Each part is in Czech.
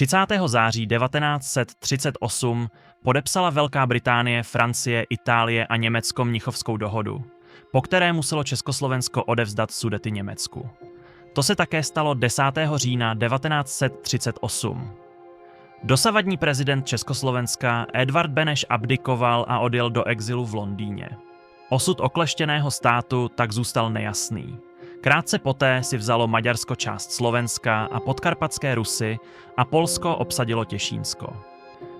30. září 1938 podepsala Velká Británie, Francie, Itálie a Německo Mnichovskou dohodu, po které muselo Československo odevzdat Sudety Německu. To se také stalo 10. října 1938. Dosavadní prezident Československa Edvard Beneš abdikoval a odjel do exilu v Londýně. Osud okleštěného státu tak zůstal nejasný. Krátce poté si vzalo Maďarsko část Slovenska a podkarpatské Rusy a Polsko obsadilo Těšínsko.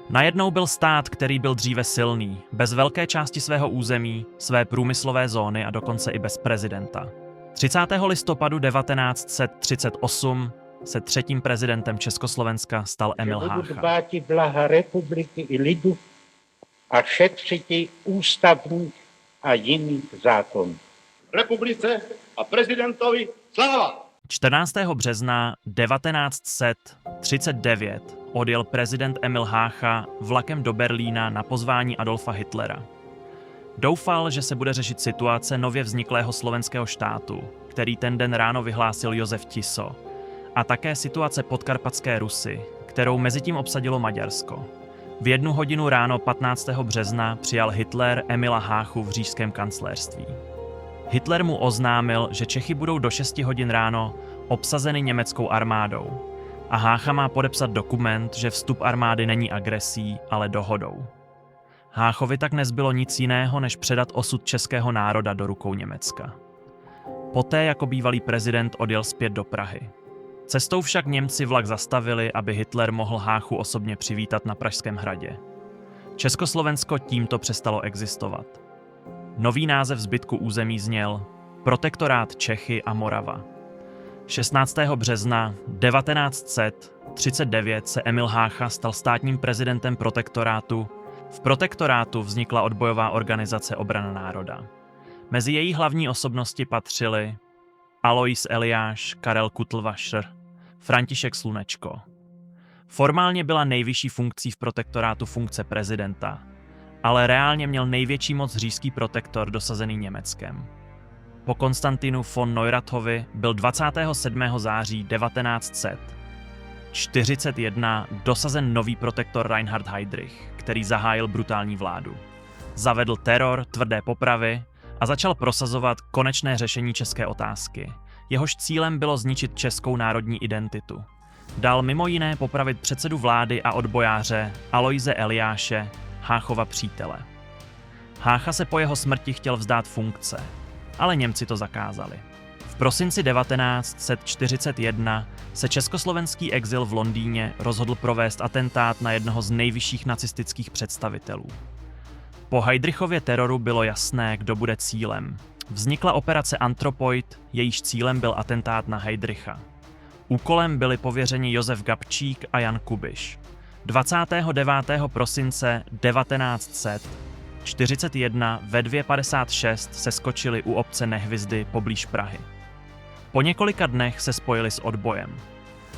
Najednou byl stát, který byl dříve silný, bez velké části svého území, své průmyslové zóny a dokonce i bez prezidenta. 30. listopadu 1938 se třetím prezidentem Československa stal Emil Hácha. Budu dbáti blaha republiky i lidu a šetřiti ústavních a jiných zákonů. Republice a prezidentovi sláva! 14. března 1939 odjel prezident Emil Hácha vlakem do Berlína na pozvání Adolfa Hitlera. Doufal, že se bude řešit situace nově vzniklého slovenského štátu, který ten den ráno vyhlásil Josef Tiso, a také situace podkarpatské Rusy, kterou mezitím obsadilo Maďarsko. V 1 hodinu ráno 15. března přijal Hitler Emila Háchu v říšském kancléřství. Hitler mu oznámil, že Čechy budou do 6 hodin ráno obsazeny německou armádou a Hácha má podepsat dokument, že vstup armády není agresí, ale dohodou. Háchovi tak nezbylo nic jiného, než předat osud českého národa do rukou Německa. Poté jako bývalý prezident odjel zpět do Prahy. Cestou však Němci vlak zastavili, aby Hitler mohl Háchu osobně přivítat na Pražském hradě. Československo tímto přestalo existovat. Nový název zbytku území zněl Protektorát Čechy a Morava. 16. března 1939 se Emil Hácha stal státním prezidentem protektorátu. V protektorátu vznikla odbojová organizace Obrana národa. Mezi její hlavní osobnosti patřili Alois Eliáš, Karel Kutlvašr, František Slunečko. Formálně byla nejvyšší funkcí v protektorátu funkce prezidenta, ale reálně měl největší moc říšský protektor dosazený Německem. Po Konstantinu von Neuratovi byl 27. září 1941 dosazen nový protektor Reinhard Heydrich, který zahájil brutální vládu. Zavedl teror, tvrdé popravy a začal prosazovat konečné řešení české otázky. Jehož cílem bylo zničit českou národní identitu. Dal mimo jiné popravit předsedu vlády a odbojáře Aloise Eliáše, Háchova přítele. Hácha se po jeho smrti chtěl vzdát funkce, ale Němci to zakázali. V prosinci 1941 se československý exil v Londýně rozhodl provést atentát na jednoho z nejvyšších nacistických představitelů. Po Heydrichově teroru bylo jasné, kdo bude cílem. Vznikla operace Anthropoid, jejíž cílem byl atentát na Heydricha. Úkolem byli pověřeni Josef Gabčík a Jan Kubiš. 29. prosince 1941 ve 2:56 se skočili u obce Nehvizdy poblíž Prahy. Po několika dnech se spojili s odbojem.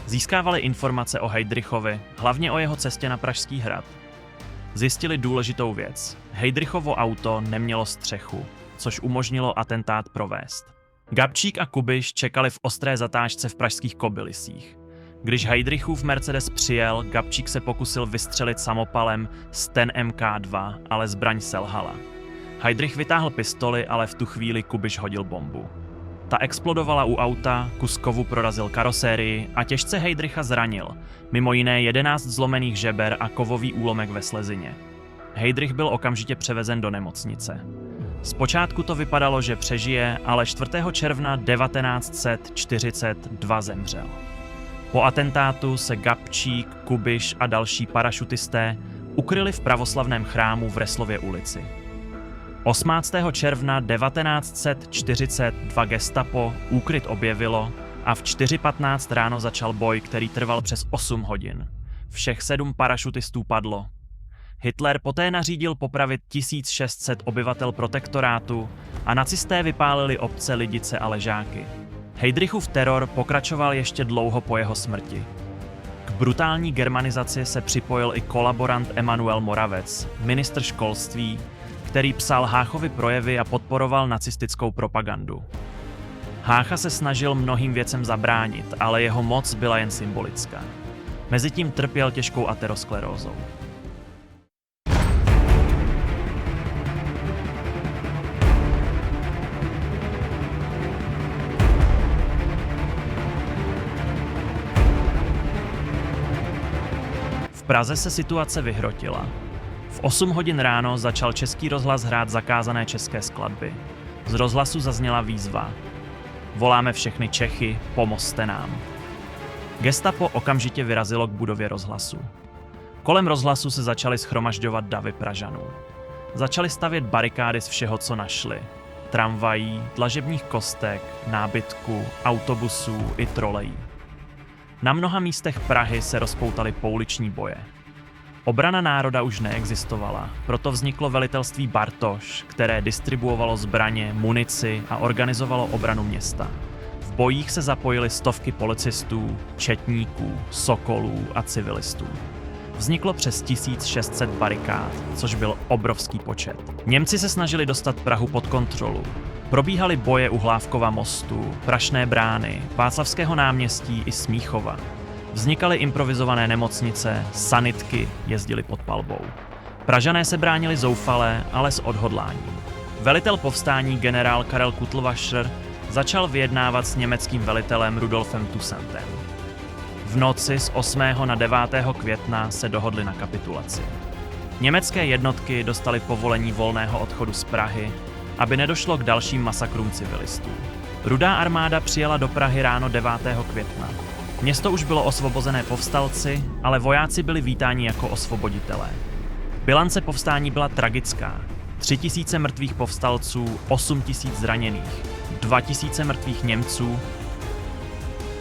Získávali informace o Heydrichovi, hlavně o jeho cestě na Pražský hrad. Zjistili důležitou věc. Heydrichovo auto nemělo střechu, což umožnilo atentát provést. Gabčík a Kubiš čekali v ostré zatáčce v pražských Kobylisích. Když Heydrichův Mercedes přijel, Gabčík se pokusil vystřelit samopalem Sten MK2, ale zbraň selhala. Heydrich vytáhl pistoli, ale v tu chvíli Kubiš hodil bombu. Ta explodovala u auta, kus kovu prorazil karosérii a těžce Heydricha zranil, mimo jiné 11 zlomených žeber a kovový úlomek ve slezině. Heydrich byl okamžitě převezen do nemocnice. Zpočátku to vypadalo, že přežije, ale 4. června 1942 zemřel. Po atentátu se Gabčík, Kubiš a další parašutisté ukryli v pravoslavném chrámu v Reslově ulici. 18. června 1942 gestapo úkryt objevilo a v 4:15 ráno začal boj, který trval přes 8 hodin. Všech 7 parašutistů padlo. Hitler poté nařídil popravit 1600 obyvatel protektorátu a nacisté vypálili obce Lidice a Ležáky. Heydrichův teror pokračoval ještě dlouho po jeho smrti. K brutální germanizaci se připojil i kolaborant Emanuel Moravec, ministr školství, který psal Háchovi projevy a podporoval nacistickou propagandu. Hácha se snažil mnohým věcem zabránit, ale jeho moc byla jen symbolická. Mezitím trpěl těžkou aterosklerózou. V Praze se situace vyhrotila. V 8 hodin ráno začal Český rozhlas hrát zakázané české skladby. Z rozhlasu zazněla výzva. Voláme všechny Čechy, pomozte nám. Gestapo okamžitě vyrazilo k budově rozhlasu. Kolem rozhlasu se začaly shromažďovat davy Pražanů. Začali stavět barikády z všeho, co našli. Tramvají, dlažebních kostek, nábytku, autobusů i trolejí. Na mnoha místech Prahy se rozpoutaly pouliční boje. Obrana národa už neexistovala, proto vzniklo velitelství Bartoš, které distribuovalo zbraně, munici a organizovalo obranu města. V bojích se zapojily stovky policistů, četníků, sokolů a civilistů. Vzniklo přes 1600 barikád, což byl obrovský počet. Němci se snažili dostat Prahu pod kontrolu. Probíhaly boje u Hlávkova mostu, Prašné brány, Václavského náměstí i Smíchova. Vznikaly improvizované nemocnice, sanitky jezdily pod palbou. Pražané se bránili zoufale, ale s odhodláním. Velitel povstání generál Karel Kutlvašer začal vyjednávat s německým velitelem Rudolfem Tussantem. V noci z 8. na 9. května se dohodli na kapitulaci. Německé jednotky dostaly povolení volného odchodu z Prahy, aby nedošlo k dalším masakrům civilistů. Rudá armáda přijela do Prahy ráno 9. května. Město už bylo osvobozené povstalci, ale vojáci byli vítáni jako osvoboditelé. Bilance povstání byla tragická. 3000 mrtvých povstalců, 8000 zraněných, 2000 mrtvých Němců.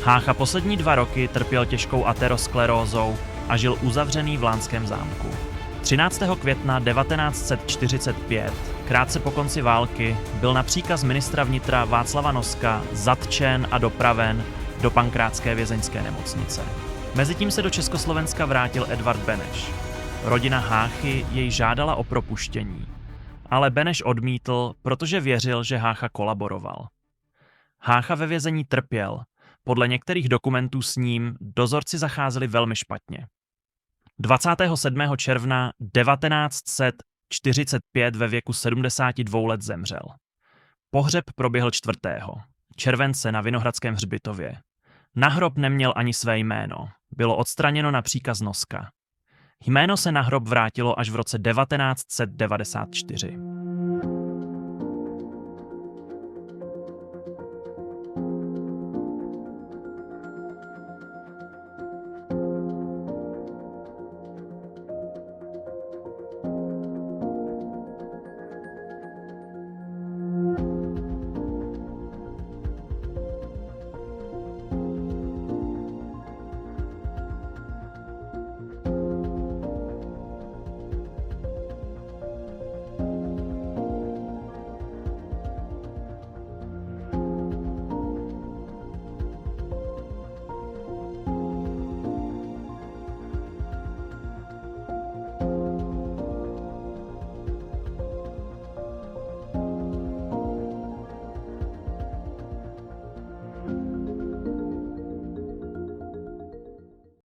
Hácha poslední 2 roky trpěl těžkou aterosklerózou a žil uzavřený v Lánském zámku. 13. května 1945, krátce po konci války, byl na příkaz ministra vnitra Václava Noska zatčen a dopraven do Pankrátské vězeňské nemocnice. Mezitím se do Československa vrátil Edvard Beneš. Rodina Háchy jej žádala o propuštění, ale Beneš odmítl, protože věřil, že Hácha kolaboroval. Hácha ve vězení trpěl. Podle některých dokumentů s ním dozorci zacházeli velmi špatně. 27. června 1945 ve věku 72 let zemřel. Pohřeb proběhl 4. července na Vinohradském hřbitově. Na hrob neměl ani své jméno. Bylo odstraněno na příkaz Noska. Jméno se na hrob vrátilo až v roce 1994.